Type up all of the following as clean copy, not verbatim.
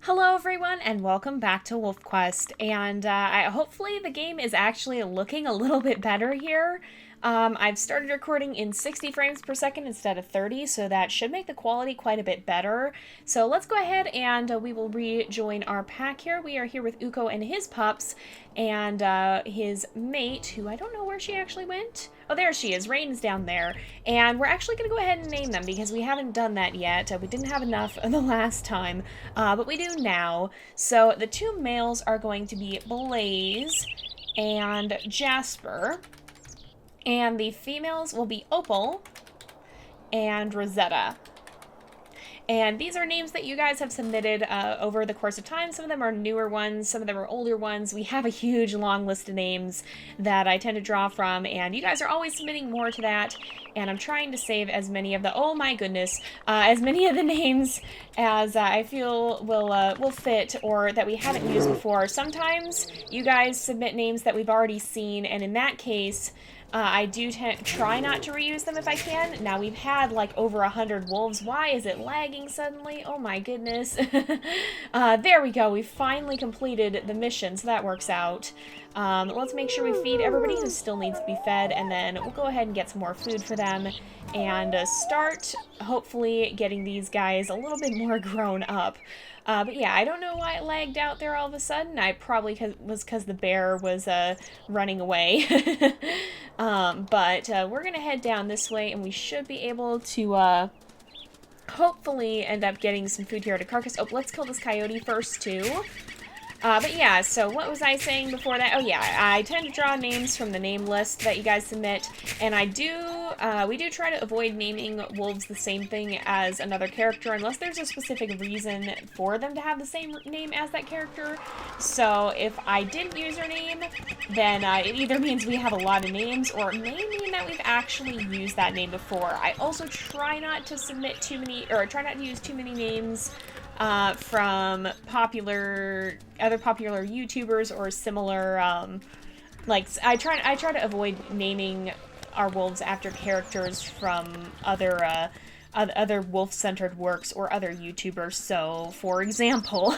Hello everyone and welcome back to WolfQuest, and hopefully the game is actually looking a little bit better here. I've started recording in 60 frames per second instead of 30, so that should make the quality quite a bit better. So let's go ahead and we will rejoin our pack here. We are here with Ukko and his pups, and his mate, who I don't know where she actually went. Oh, there she is. Rain's down there. And we're actually going to go ahead and name them because we haven't done that yet. We didn't have enough the last time, but we do now. So the two males are going to be Blaze and Jasper. And the females will be Opal and Rosetta. And these are names that you guys have submitted over the course of time. Some of them are newer ones, some of them are older ones. We have a huge long list of names that I tend to draw from, and you guys are always submitting more to that. And I'm trying to save as many of the, oh my goodness, as many of the names as I feel will fit or that we haven't used before. Sometimes you guys submit names that we've already seen, and in that case, I do try not to reuse them if I can. Now, we've had like over 100 wolves. Why is it lagging suddenly? Oh my goodness. There we go. We finally completed the mission, so that works out. Let's make sure we feed everybody who still needs to be fed, and then we'll go ahead and get some more food for them and start hopefully getting these guys a little bit more grown up. But yeah, I don't know why it lagged out there all of a sudden. I probably was because the bear was running away. But we're going to head down this way, and we should be able to hopefully end up getting some food here at a carcass. Oh, let's kill this coyote first, too. But yeah, so what was I saying before that? Oh yeah, I tend to draw names from the name list that you guys submit, and we do try to avoid naming wolves the same thing as another character unless there's a specific reason for them to have the same name as that character. So if I didn't use their name, then it either means we have a lot of names, or it may mean that we've actually used that name before. I also try not to submit too many, or try not to use too many names from other popular YouTubers or similar, like, I try to avoid naming our wolves after characters from other wolf-centered works or other YouTubers. So, for example,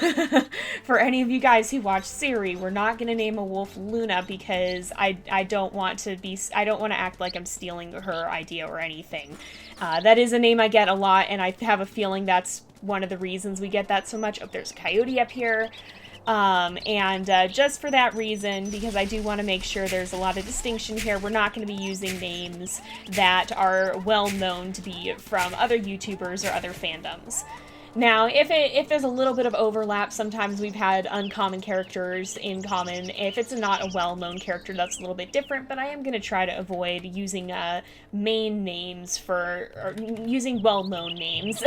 for any of you guys who watch Siri, we're not going to name a wolf Luna because I don't want to act like I'm stealing her idea or anything. That is a name I get a lot, and I have a feeling that's one of the reasons we get that so much. Oh, there's a coyote up here. Just for that reason, because I do want to make sure there's a lot of distinction here, we're not going to be using names that are well known to be from other YouTubers or other fandoms. Now, if there's a little bit of overlap, sometimes we've had uncommon characters in common. If it's not a well-known character, that's a little bit different, but I am going to try to avoid using main names or using well-known names.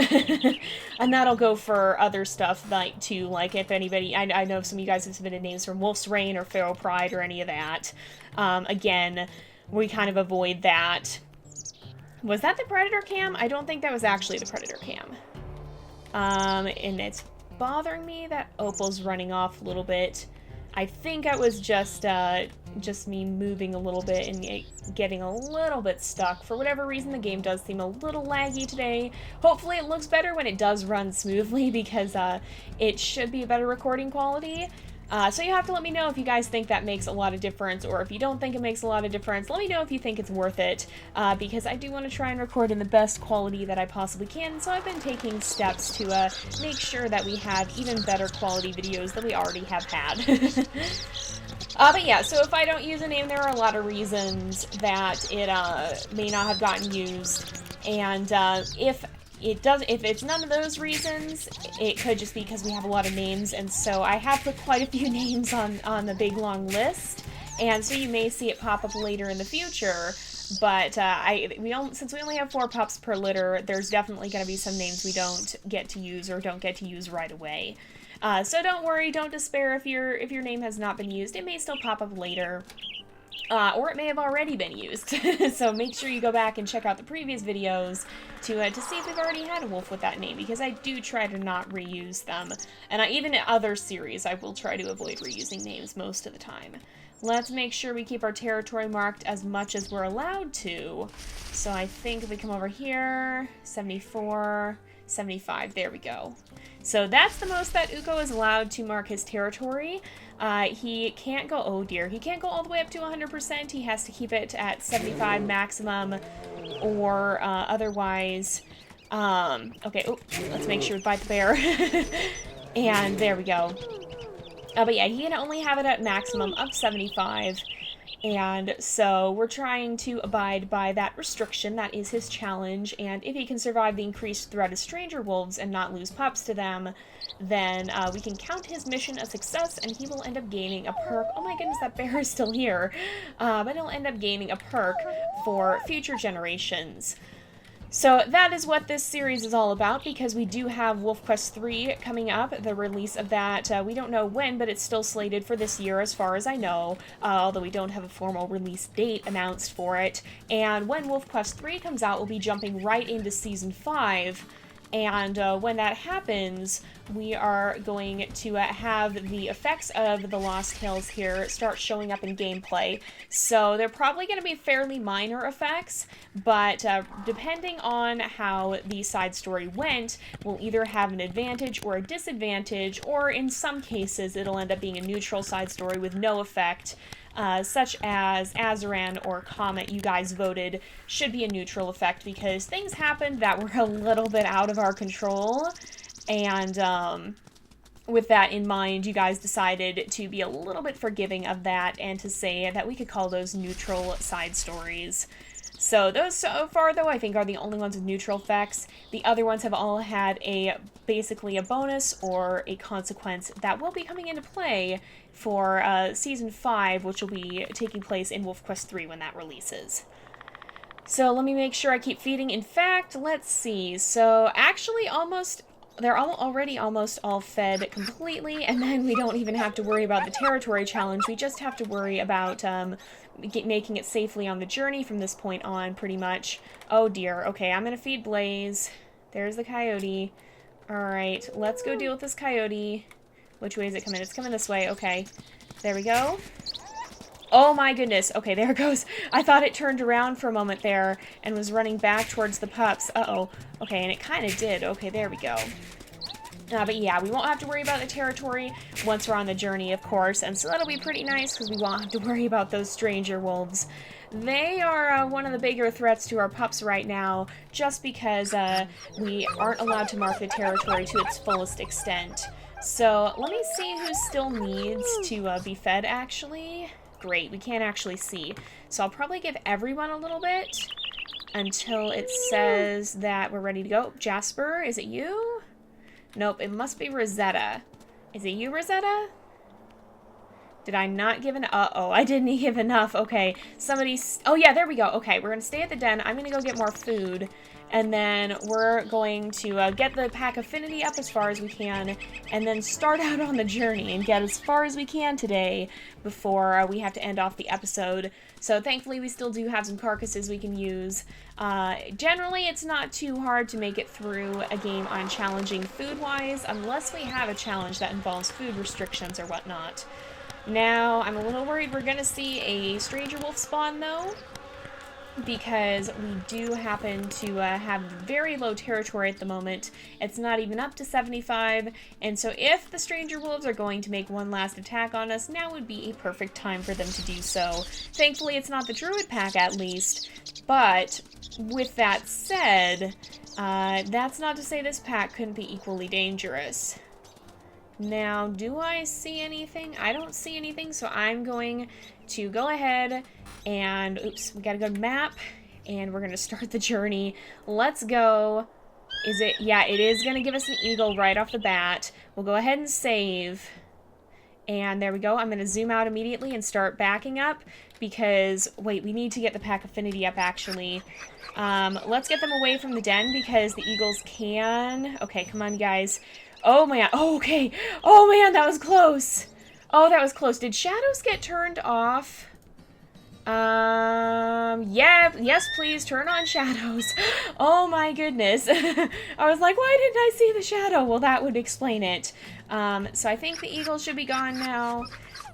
And that'll go for other stuff, like if anybody, I know some of you guys have submitted names from Wolf's Reign or Feral Pride or any of that. Again, we kind of avoid that. Was that the Predator cam? I don't think that was actually the Predator cam. And it's bothering me that Opal's running off a little bit. I think it was just me moving a little bit and getting a little bit stuck. For whatever reason, the game does seem a little laggy today. Hopefully it looks better when it does run smoothly, because it should be a better recording quality. So you have to let me know if you guys think that makes a lot of difference, or if you don't think it makes a lot of difference. Let me know if you think it's worth it, because I do want to try and record in the best quality that I possibly can, so I've been taking steps to make sure that we have even better quality videos than we already have had. But yeah, so if I don't use a name, there are a lot of reasons that it may not have gotten used, and if it's none of those reasons, it could just be because we have a lot of names, and so I have put quite a few names on the big long list, and so you may see it pop up later in the future. But since we only have 4 pups per litter, there's definitely going to be some names we don't get to use or don't get to use right away. So don't worry, don't despair if your name has not been used. It may still pop up later. Or it may have already been used. So make sure you go back and check out the previous videos to see if we've already had a wolf with that name, because I do try to not reuse them. And even in other series, I will try to avoid reusing names most of the time. Let's make sure we keep our territory marked as much as we're allowed to. So I think if we come over here, 74, 75, there we go. So that's the most that Ukko is allowed to mark his territory. He can't go, oh dear, he can't go all the way up to 100%. He has to keep it at 75 maximum, or otherwise, okay, oh, let's make sure we bite the bear. And there we go. But yeah, he can only have it at maximum of 75. And so we're trying to abide by that restriction. That is his challenge. And if he can survive the increased threat of stranger wolves and not lose pups to them, then we can count his mission a success, and he will end up gaining a perk. Oh my goodness, that bear is still here. But he'll end up gaining a perk for future generations. So that is what this series is all about, because we do have WolfQuest 3 coming up. The release of that, we don't know when, but it's still slated for this year as far as I know, although we don't have a formal release date announced for it. And when WolfQuest 3 comes out, we'll be jumping right into Season 5. And when that happens, we are going to have the effects of the Lost Tales here start showing up in gameplay. So they're probably going to be fairly minor effects, but depending on how the side story went, we'll either have an advantage or a disadvantage, or in some cases it'll end up being a neutral side story with no effect. Such as Azaran or Comet, you guys voted should be a neutral effect because things happened that were a little bit out of our control, and with that in mind, you guys decided to be a little bit forgiving of that and to say that we could call those neutral side stories. So those so far, though, I think are the only ones with neutral effects. The other ones have all had basically a bonus or a consequence that will be coming into play for Season 5, which will be taking place in WolfQuest 3 when that releases. So let me make sure I keep feeding. In fact, let's see. So actually they're already almost all fed completely, and then we don't even have to worry about the territory challenge. We just have to worry about making it safely on the journey from this point on, pretty much. Oh dear. Okay, I'm gonna feed Blaze. There's the coyote. Alright, let's go deal with this coyote. Which way is it coming? It's coming this way. Okay. There we go. Oh my goodness. Okay, there it goes. I thought it turned around for a moment there and was running back towards the pups. Uh-oh. Okay, and it kind of did. Okay, there we go. But yeah, we won't have to worry about the territory once we're on the journey, of course, and so that'll be pretty nice because we won't have to worry about those stranger wolves. They are one of the bigger threats to our pups right now, just because we aren't allowed to mark the territory to its fullest extent. So let me see who still needs to be fed, actually. Great, we can't actually see. So I'll probably give everyone a little bit until it says that we're ready to go. Jasper, is it you? Nope, it must be Rosetta. Is it you, Rosetta? Did I not give uh-oh, I didn't give enough. Okay, oh yeah, there we go. Okay, we're gonna stay at the den. I'm gonna go get more food. And then we're going to get the pack affinity up as far as we can, and then start out on the journey and get as far as we can today before we have to end off the episode. So thankfully we still do have some carcasses we can use. Generally it's not too hard to make it through a game on challenging food-wise, unless we have a challenge that involves food restrictions or whatnot. Now, I'm a little worried we're gonna see a stranger wolf spawn though, because we do happen to have very low territory at the moment. It's not even up to 75, and so if the stranger wolves are going to make one last attack on us, now would be a perfect time for them to do so. Thankfully, it's not the druid pack, at least, but with that said, that's not to say this pack couldn't be equally dangerous. Now, do I see anything? I don't see anything, so I'm going to go ahead and, oops, we gotta go to map, and we're gonna start the journey. Let's go. Is it? Yeah, it is gonna give us an eagle right off the bat. We'll go ahead and save. And there we go. I'm gonna zoom out immediately and start backing up because, wait, we need to get the pack affinity up, actually. Let's get them away from the den because the eagles can... Okay, come on, guys. Oh, man. Oh, okay. Oh, man, that was close. Oh, that was close. Did shadows get turned off? Yeah, yes, please, turn on shadows. Oh, my goodness. I was like, why didn't I see the shadow? Well, that would explain it. So I think the eagle should be gone now.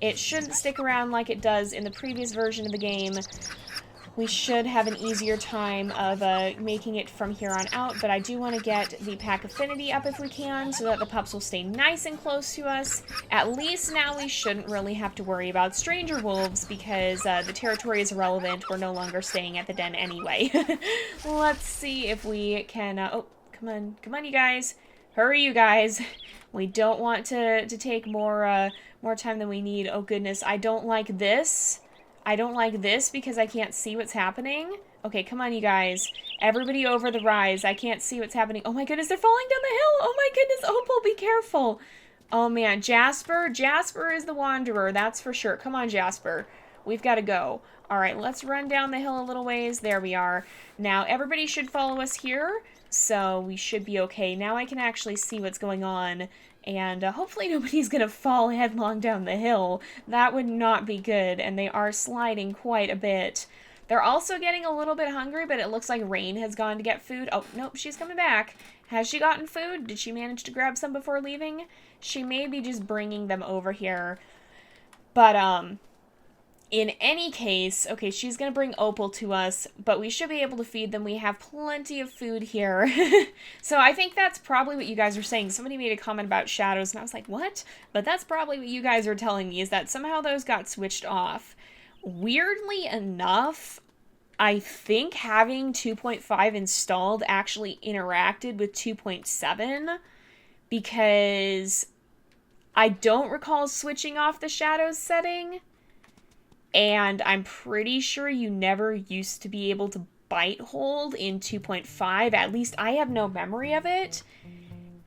It shouldn't stick around like it does in the previous version of the game. We should have an easier time of making it from here on out, but I do want to get the pack affinity up if we can, so that the pups will stay nice and close to us. At least now we shouldn't really have to worry about stranger wolves, because the territory is irrelevant. We're no longer staying at the den anyway. Let's see if we can... oh, come on, you guys. Hurry, you guys. We don't want to take more time than we need. Oh, goodness, I don't like this. I don't like this because I can't see what's happening. Okay, come on, you guys. Everybody over the rise. I can't see what's happening. Oh my goodness, they're falling down the hill. Oh my goodness, Opal, be careful. Oh man, Jasper is the wanderer, that's for sure. Come on, Jasper. We've got to go. All right, let's run down the hill a little ways. There we are. Now, everybody should follow us here, so we should be okay. Now I can actually see what's going on. And hopefully nobody's going to fall headlong down the hill. That would not be good, and they are sliding quite a bit. They're also getting a little bit hungry, but it looks like Rain has gone to get food. Oh, nope, she's coming back. Has she gotten food? Did she manage to grab some before leaving? She may be just bringing them over here. But, in any case, okay, she's going to bring Opal to us, but we should be able to feed them. We have plenty of food here. So I think that's probably what you guys are saying. Somebody made a comment about shadows, and I was like, what? But that's probably what you guys are telling me, is that somehow those got switched off. Weirdly enough, I think having 2.5 installed actually interacted with 2.7, because I don't recall switching off the shadows setting. And I'm pretty sure you never used to be able to bite hold in 2.5. At least I have no memory of it.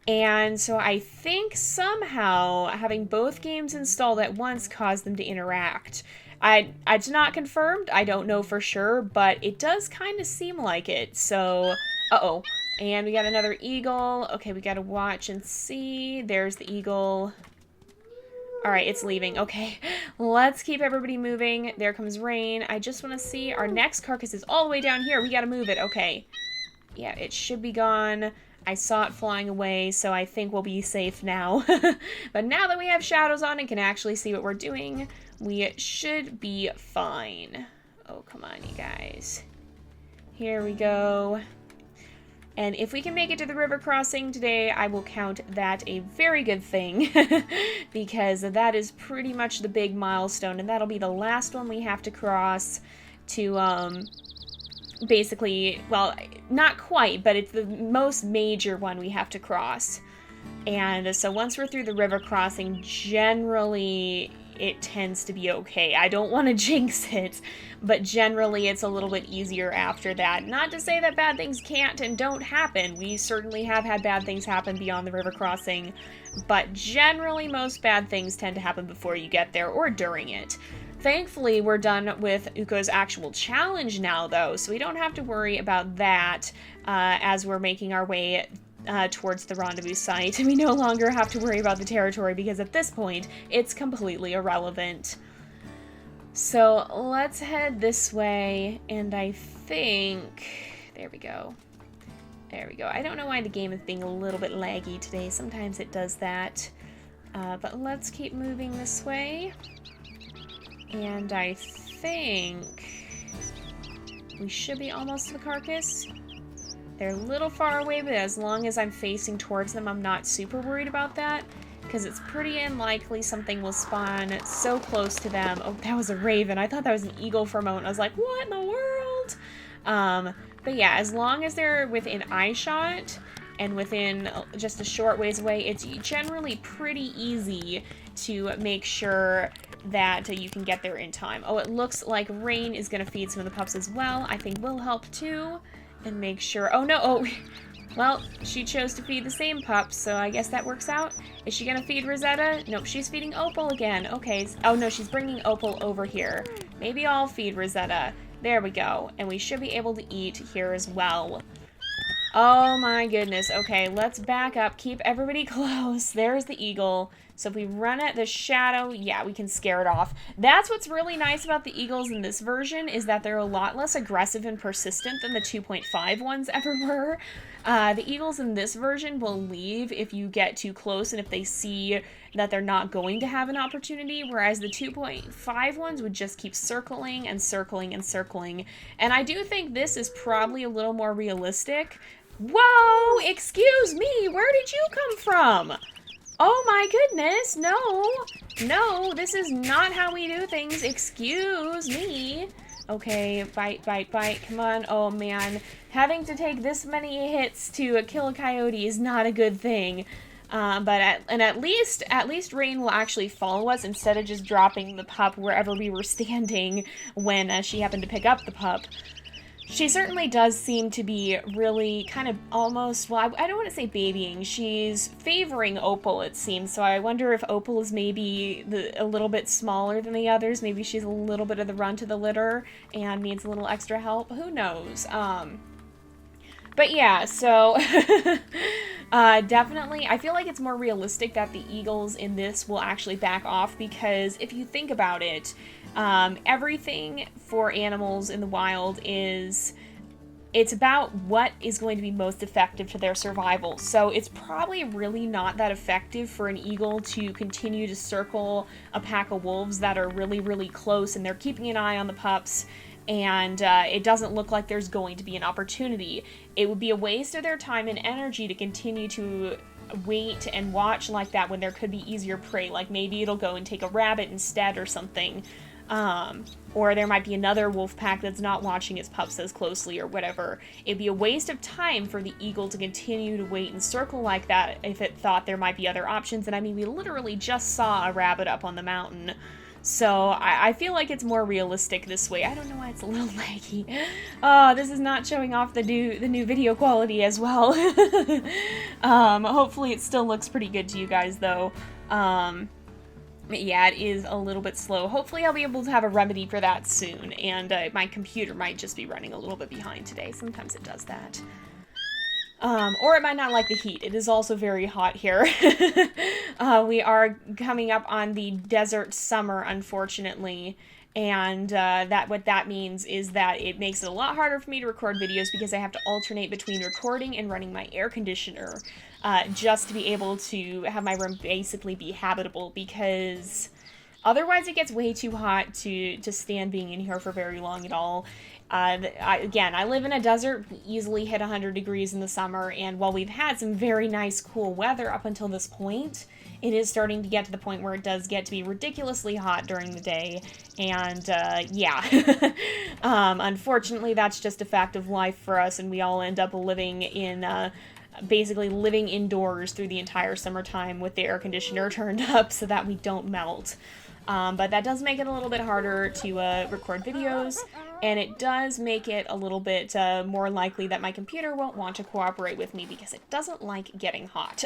And so I think somehow having both games installed at once caused them to interact. It's not confirmed. I don't know for sure, but it does kind of seem like it. So, uh-oh. And we got another eagle. Okay, we got to watch and see. There's the eagle. All right, it's leaving. Okay, let's keep everybody moving. There comes Rain. I just want to see. Our next carcass is all the way down here. We got to move it. Okay. Yeah, it should be gone. I saw it flying away, so I think we'll be safe now. But now that we have shadows on and can actually see what we're doing, we should be fine. Oh, come on, you guys. Here we go. And if we can make it to the river crossing today, I will count that a very good thing, because that is pretty much the big milestone, and that'll be the last one we have to cross to, basically, well, not quite, but it's the most major one we have to cross. And so once we're through the river crossing, generally it tends to be okay. I don't want to jinx it, but generally it's a little bit easier after that. Not to say that bad things can't and don't happen. We certainly have had bad things happen beyond the river crossing, but generally most bad things tend to happen before you get there or during it. Thankfully, we're done with Ukko's actual challenge now, though, so we don't have to worry about that as we're making our way towards the rendezvous site. We no longer have to worry about the territory because at this point, it's completely irrelevant. So let's head this way, and I think... There we go. There we go. I don't know why the game is being a little bit laggy today. Sometimes it does that. But let's keep moving this way. And I think we should be almost to the carcass. They're a little far away, but as long as I'm facing towards them, I'm not super worried about that, because it's pretty unlikely something will spawn so close to them. Oh, that was a raven. I thought that was an eagle for a moment. I was like, what in the world? But yeah, as long as they're within eye shot and within just a short ways away, it's generally pretty easy to make sure that you can get there in time. Oh, it looks like Rain is going to feed some of the pups as well. I think we'll help too. And make sure... Oh, no. Oh, well, she chose to feed the same pup, so I guess that works out. Is she going to feed Rosetta? Nope, she's feeding Opal again. Okay. Oh, no, she's bringing Opal over here. Maybe I'll feed Rosetta. There we go. And we should be able to eat here as well. Oh, my goodness. Okay, let's back up. Keep everybody close. There's the eagle. So if we run at the shadow, yeah, we can scare it off. That's what's really nice about the eagles in this version, is that they're a lot less aggressive and persistent than the 2.5 ones ever were. The eagles in this version will leave if you get too close and if they see that they're not going to have an opportunity, whereas the 2.5 ones would just keep circling and circling and circling. And I do think this is probably a little more realistic. Whoa! Excuse me! Where did you come from? Oh my goodness! No, this is not how we do things. Excuse me. Okay, bite, bite, bite. Come on. Oh man, having to take this many hits to kill a coyote is not a good thing. At least Rain will actually follow us instead of just dropping the pup wherever we were standing when she happened to pick up the pup. She certainly does seem to be really kind of almost, well, I don't want to say babying. She's favoring Opal, it seems. So I wonder if Opal is maybe a little bit smaller than the others. Maybe she's a little bit of the run to the litter and needs a little extra help. Who knows? But yeah, so definitely, I feel like it's more realistic that the eagles in this will actually back off, because if you think about it, everything for animals in the wild it's about what is going to be most effective to their survival. So it's probably really not that effective for an eagle to continue to circle a pack of wolves that are really, really close and they're keeping an eye on the pups, and it doesn't look like there's going to be an opportunity. It would be a waste of their time and energy to continue to wait and watch like that when there could be easier prey, like maybe it'll go and take a rabbit instead or something. Or there might be another wolf pack that's not watching its pups as closely or whatever. It'd be a waste of time for the eagle to continue to wait and circle like that if it thought there might be other options. And I mean, we literally just saw a rabbit up on the mountain. So I feel like it's more realistic this way. I don't know why it's a little laggy. Oh, this is not showing off the new video quality as well. Hopefully it still looks pretty good to you guys though. Yeah, it is a little bit slow. Hopefully I'll be able to have a remedy for that soon, and my computer might just be running a little bit behind today. Sometimes it does that. Or it might not like the heat. It is also very hot here. We are coming up on the desert summer, unfortunately, and what that means is that it makes it a lot harder for me to record videos because I have to alternate between recording and running my air conditioner. Just to be able to have my room basically be habitable, because otherwise it gets way too hot to stand being in here for very long at all. Again, I live in a desert, we easily hit 100 degrees in the summer, and while we've had some very nice cool weather up until this point, it is starting to get to the point where it does get to be ridiculously hot during the day, and yeah. Unfortunately, that's just a fact of life for us, and we all end up living in basically living indoors through the entire summertime with the air conditioner turned up so that we don't melt. But that does make it a little bit harder to record videos, and it does make it a little bit more likely that my computer won't want to cooperate with me because it doesn't like getting hot.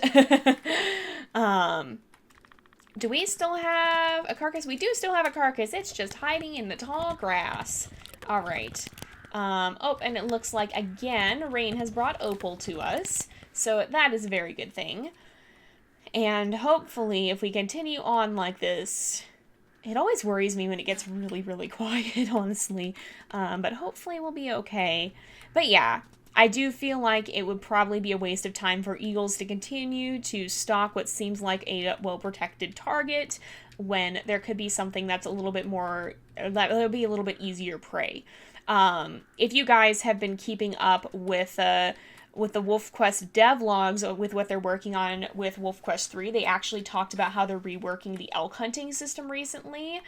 Do we still have a carcass? We do still have a carcass. It's just hiding in the tall grass. All right. Oh, and it looks like, again, Rain has brought Opal to us. So that is a very good thing. And hopefully, if we continue on like this, it always worries me when it gets really, really quiet, honestly. But hopefully we'll be okay. But yeah, I do feel like it would probably be a waste of time for eagles to continue to stalk what seems like a well-protected target when there could be something that's a little bit more, that will be a little bit easier prey. If you guys have been keeping up with the WolfQuest devlogs, with what they're working on with WolfQuest 3, they actually talked about how they're reworking the elk hunting system recently,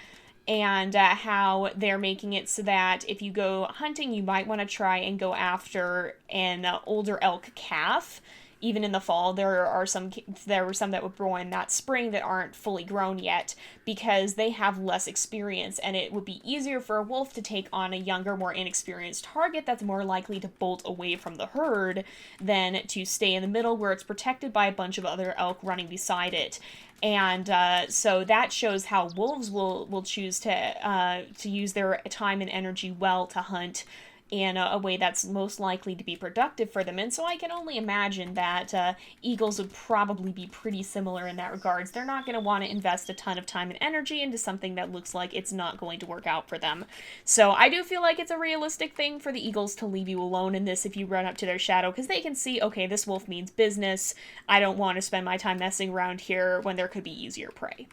and how they're making it so that if you go hunting, you might want to try and go after an older elk calf. Even in the fall, there were some that were born that spring that aren't fully grown yet because they have less experience, and it would be easier for a wolf to take on a younger, more inexperienced target that's more likely to bolt away from the herd than to stay in the middle where it's protected by a bunch of other elk running beside it. And so that shows how wolves will choose to use their time and energy well to hunt in a way that's most likely to be productive for them. And so I can only imagine that eagles would probably be pretty similar in that regards. They're not going to want to invest a ton of time and energy into something that looks like it's not going to work out for them. So I do feel like it's a realistic thing for the eagles to leave you alone in this if you run up to their shadow, because they can see, okay, this wolf means business. I don't want to spend my time messing around here when there could be easier prey.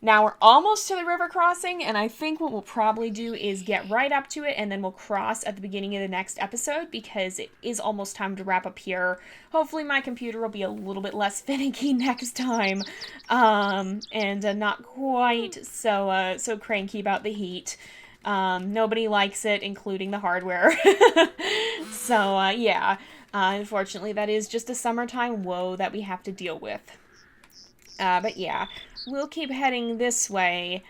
Now we're almost to the river crossing, and I think what we'll probably do is get right up to it, and then we'll cross at the beginning of the next episode, because it is almost time to wrap up here. Hopefully my computer will be a little bit less finicky next time, and not quite so cranky about the heat. Nobody likes it, including the hardware. So, yeah. Unfortunately, that is just a summertime woe that we have to deal with. But yeah, we'll keep heading this way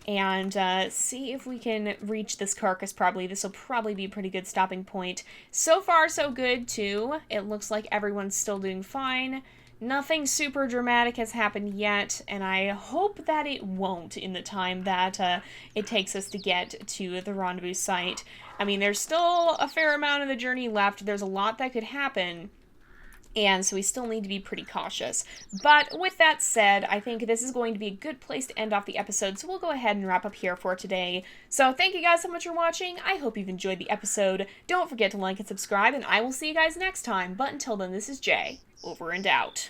and see if we can reach this carcass probably. This will probably be a pretty good stopping point. So far, so good, too. It looks like everyone's still doing fine. Nothing super dramatic has happened yet, and I hope that it won't in the time that it takes us to get to the rendezvous site. I mean, there's still a fair amount of the journey left. There's a lot that could happen. And so we still need to be pretty cautious. But with that said, I think this is going to be a good place to end off the episode, so we'll go ahead and wrap up here for today. So thank you guys so much for watching. I hope you've enjoyed the episode. Don't forget to like and subscribe, and I will see you guys next time. But until then, this is Jay, over and out.